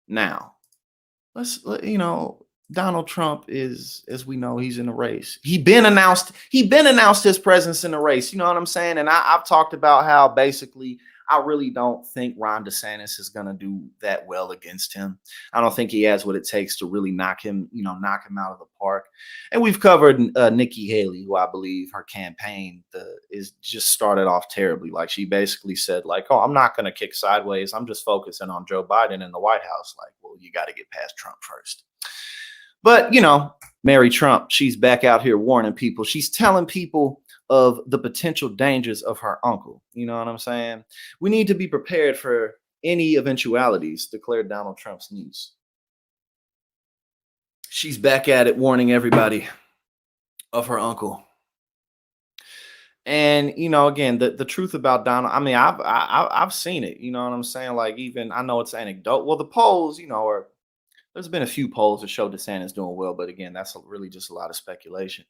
Now, Donald Trump is, as we know, he's in the race. He been announced his presence in the race. You know what I'm saying? And I've talked about how basically I really don't think Ron DeSantis is going to do that well against him. I don't think he has what it takes to really knock him out of the park. And we've covered Nikki Haley, who I believe her campaign is just started off terribly. Like she basically said, like, "Oh, I'm not going to kick sideways. I'm just focusing on Joe Biden in the White House." Like, well, you got to get past Trump first. But, Mary Trump, she's back out here warning people. She's telling people of the potential dangers of her uncle. You know what I'm saying? We need to be prepared for any eventualities, declared Donald Trump's niece. She's back at it, warning everybody of her uncle. And again, the truth about Donald, I mean, I've seen it. You know what I'm saying? Like, even I know it's anecdote. Well, the polls, there's been a few polls that show DeSantis doing well, but again, that's really just a lot of speculation.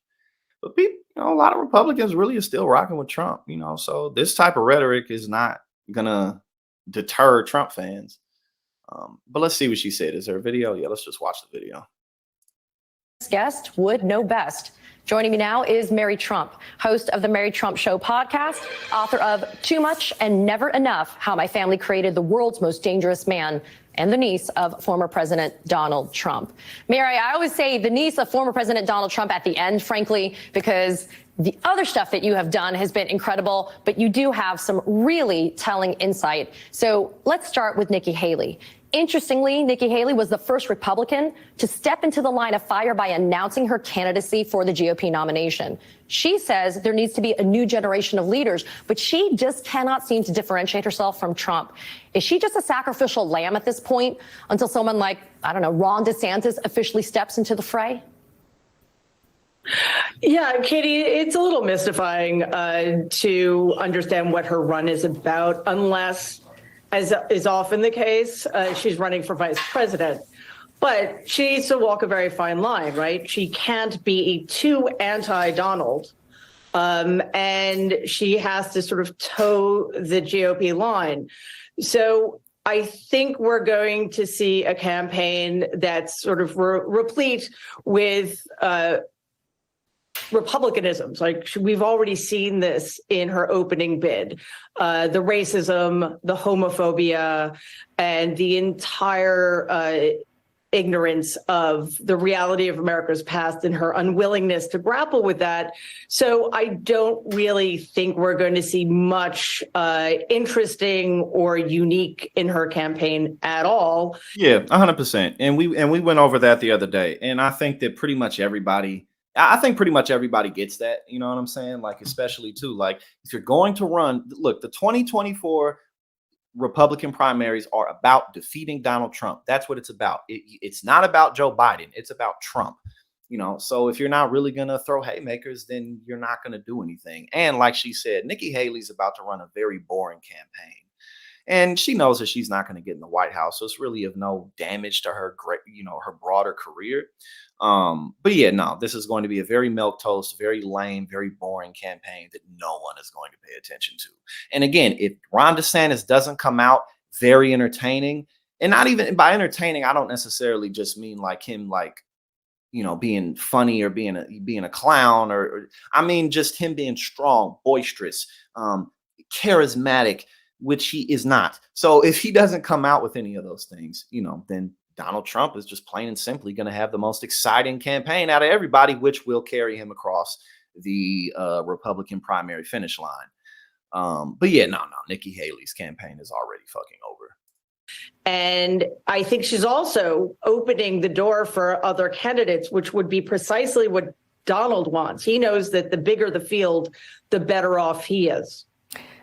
But people, a lot of Republicans really are still rocking with Trump. So this type of rhetoric is not gonna deter Trump fans. But let's see what she said. Is there a video? Yeah, let's just watch the video. Guest would know best. Joining me now is Mary Trump, host of the Mary Trump Show podcast, author of Too Much and Never Enough: How My Family Created the World's Most Dangerous Man, and the niece of former President Donald Trump. Mary, I always say the niece of former President Donald Trump at the end, frankly, because the other stuff that you have done has been incredible, but you do have some really telling insight. So let's start with Nikki Haley. Interestingly, Nikki Haley was the first Republican to step into the line of fire by announcing her candidacy for the GOP nomination. She says there needs to be a new generation of leaders, but she just cannot seem to differentiate herself from Trump. Is she just a sacrificial lamb at this point until someone like, I don't know, Ron DeSantis officially steps into the fray? Yeah, Katie, it's a little mystifying to understand what her run is about, unless, as is often the case, she's running for vice president. But she needs to walk a very fine line, right? She can't be too anti-Donald, and she has to sort of toe the GOP line. So I think we're going to see a campaign that's sort of replete with Republicanisms. Like, we've already seen this in her opening bid, the racism, the homophobia, and the entire ignorance of the reality of America's past and her unwillingness to grapple with that. So I don't really think we're going to see much interesting or unique in her campaign at all. Yeah, 100%. And we went over that the other day. And I think that pretty much everybody gets that. You know what I'm saying? Like, especially too, like, if you're going to run, look, the 2024 Republican primaries are about defeating Donald Trump. That's what it's about. It's not about Joe Biden. It's about Trump. So if you're not really going to throw haymakers, then you're not going to do anything. And like she said, Nikki Haley's about to run a very boring campaign. And she knows that she's not going to get in the White House. So it's really of no damage to her great, her broader career. But yeah, no, this is going to be a very milquetoast, very lame, very boring campaign that no one is going to pay attention to. And again, if Ron DeSantis doesn't come out very entertaining, and not even by entertaining, I don't necessarily just mean like him, like, being funny or being a clown, or I mean just him being strong, boisterous, charismatic, which he is not. So if he doesn't come out with any of those things, then Donald Trump is just plain and simply going to have the most exciting campaign out of everybody, which will carry him across the Republican primary finish line. But yeah, no, Nikki Haley's campaign is already fucking over. And I think she's also opening the door for other candidates, which would be precisely what Donald wants. He knows that the bigger the field, the better off he is.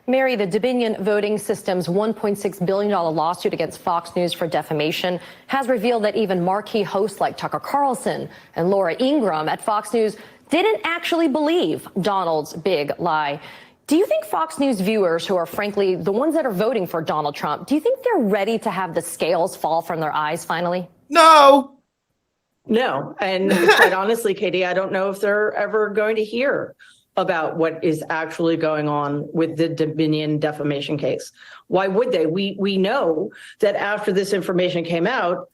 Mary, the Dominion Voting System's $1.6 billion lawsuit against Fox News for defamation has revealed that even marquee hosts like Tucker Carlson and Laura Ingraham at Fox News didn't actually believe Donald's big lie. Do you think Fox News viewers, who are frankly the ones that are voting for Donald Trump, do you think they're ready to have the scales fall from their eyes finally? No. And quite honestly, Katie, I don't know if they're ever going to hear about what is actually going on with the Dominion defamation case. Why would they? We know that after this information came out,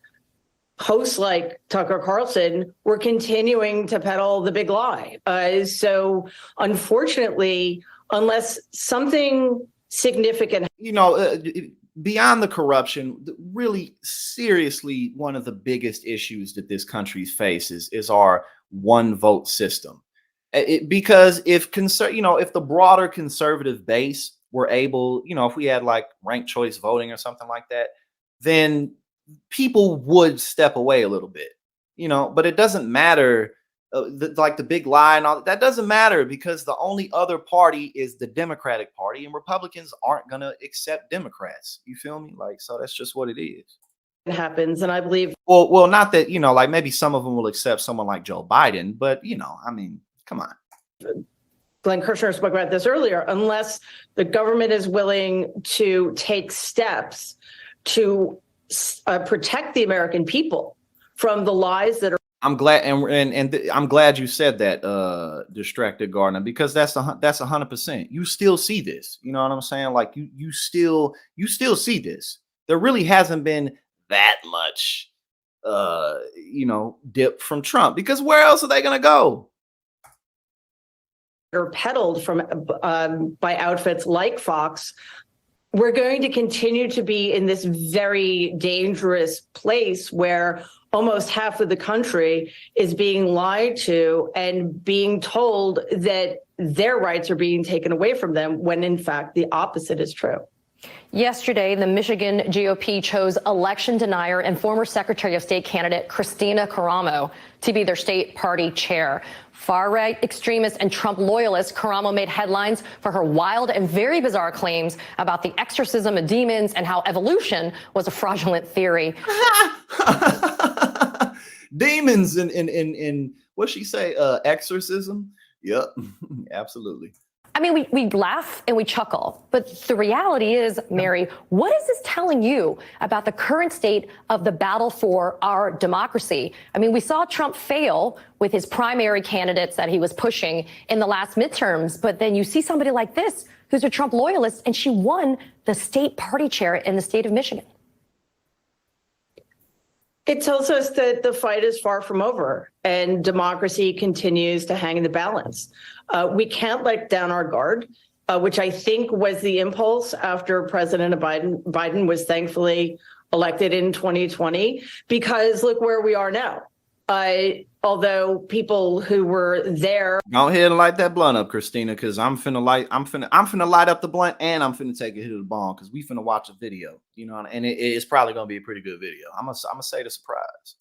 hosts like Tucker Carlson were continuing to peddle the big lie. So unfortunately, unless something significant, beyond the corruption, really seriously, one of the biggest issues that this country faces is our one vote system. Because if the broader conservative base were able, if we had like ranked choice voting or something like that, then people would step away a little bit, but it doesn't matter. Like the big lie and all that doesn't matter, because the only other party is the Democratic Party, and Republicans aren't going to accept Democrats. You feel me? So that's just what it is. it happens. And I believe, Well, not that, maybe some of them will accept someone like Joe Biden, but come on. Glenn Kirshner spoke about this earlier, unless the government is willing to take steps to protect the American people from the lies that are. I'm glad, and I'm glad you said that, Distracted Gardener, because that's 100%. You still see this, you know what I'm saying? Like you still see this. There really hasn't been that much, dip from Trump, because where else are they going to go? Are peddled from by outfits like Fox. We're going to continue to be in this very dangerous place where almost half of the country is being lied to and being told that their rights are being taken away from them, when in fact the opposite is true. Yesterday, the Michigan GOP chose election denier and former Secretary of State candidate Kristina Karamo to be their state party chair. Far-right extremist and Trump loyalist, Karamo made headlines for her wild and very bizarre claims about the exorcism of demons and how evolution was a fraudulent theory. Demons in what'd she say? Exorcism? Yep, absolutely. I mean, we laugh and we chuckle, but the reality is, Mary, what is this telling you about the current state of the battle for our democracy? I mean, we saw Trump fail with his primary candidates that he was pushing in the last midterms, but then you see somebody like this, who's a Trump loyalist, and she won the state party chair in the state of Michigan. It tells us that the fight is far from over and democracy continues to hang in the balance. We can't let down our guard, which I think was the impulse after President Biden was thankfully elected in 2020, because look where we are now. Although people who were there. Go ahead and light that blunt up, Kristina, because I'm finna light up the blunt, and I'm finna take a hit of the bomb, because we finna watch a video, and it's probably gonna be a pretty good video. I'm gonna say the surprise.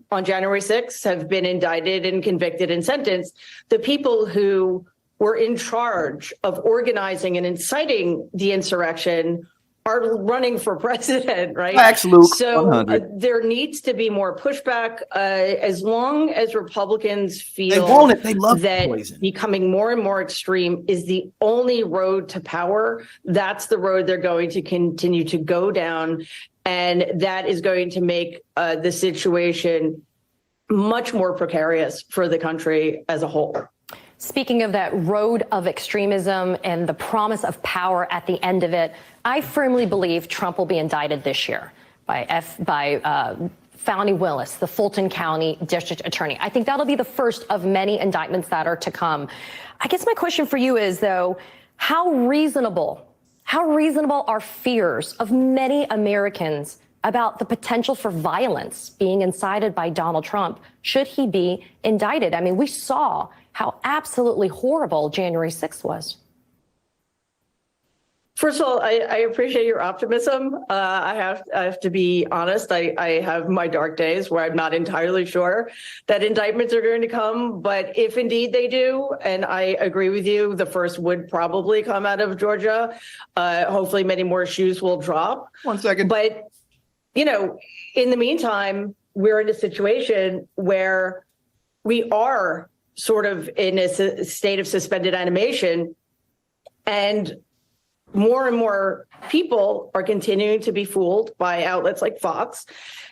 On January 6th have been indicted and convicted and sentenced. The people who were in charge of organizing and inciting the insurrection are running for president, right? Absolutely. So there needs to be more pushback. As long as Republicans feel they love that poison. Becoming more and more extreme is the only road to power, that's the road they're going to continue to go down. And that is going to make the situation much more precarious for the country as a whole. Speaking of that road of extremism and the promise of power at the end of it, I firmly believe Trump will be indicted this year by Fani Willis, the Fulton County District Attorney. I think that'll be the first of many indictments that are to come. I guess my question for you is, though, how reasonable are fears of many Americans about the potential for violence being incited by Donald Trump should he be indicted? I mean, we saw how absolutely horrible January 6th was. First of all, I appreciate your optimism. I have to be honest. I have my dark days where I'm not entirely sure that indictments are going to come. But if indeed they do, and I agree with you, the first would probably come out of Georgia. Hopefully many more shoes will drop. 1 second. But, in the meantime, we're in a situation where we are sort of in a state of suspended animation. And more and more people are continuing to be fooled by outlets like Fox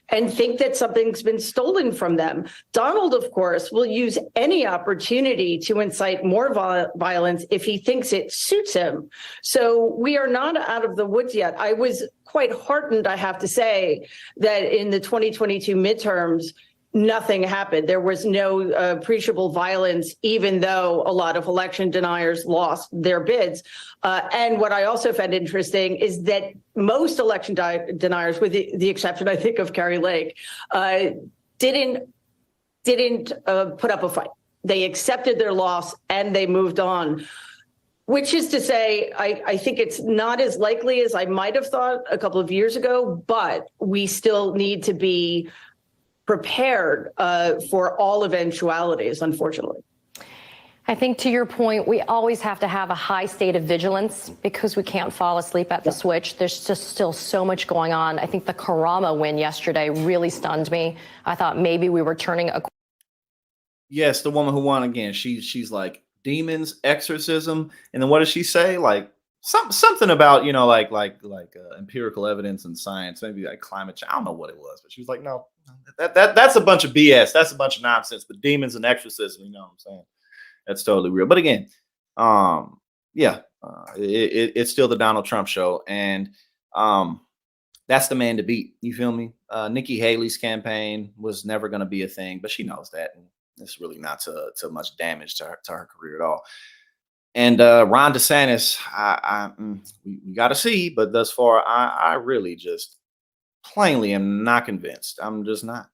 and think that something's been stolen from them. Donald, of course, will use any opportunity to incite more violence if he thinks it suits him. So we are not out of the woods yet. I was quite heartened, I have to say, that in the 2022 midterms, nothing happened. There was no appreciable violence, even though a lot of election deniers lost their bids. And what I also found interesting is that most election deniers, with the exception, I think, of Kari Lake, didn't put up a fight. They accepted their loss and they moved on. Which is to say, I think it's not as likely as I might have thought a couple of years ago, but we still need to be prepared for all eventualities, unfortunately. I think to your point, we always have to have a high state of vigilance because we can't fall asleep at the switch. There's just still so much going on. I think the Karama win yesterday really stunned me. I thought maybe we were turning a. Yes, the woman who won again. She's like demons, exorcism, and then what does she say? Like something about like empirical evidence and science, maybe like climate change. I don't know what it was, but she was like, no, that's a bunch of BS. That's a bunch of nonsense. But demons and exorcism, you know what I'm saying? That's totally real. But again, it's still the Donald Trump show, and that's the man to beat. You feel me? Nikki Haley's campaign was never going to be a thing, but she knows that, and it's really not to much damage to her career at all. And Ron DeSantis, we got to see, but thus far, I really just plainly am not convinced. I'm just not.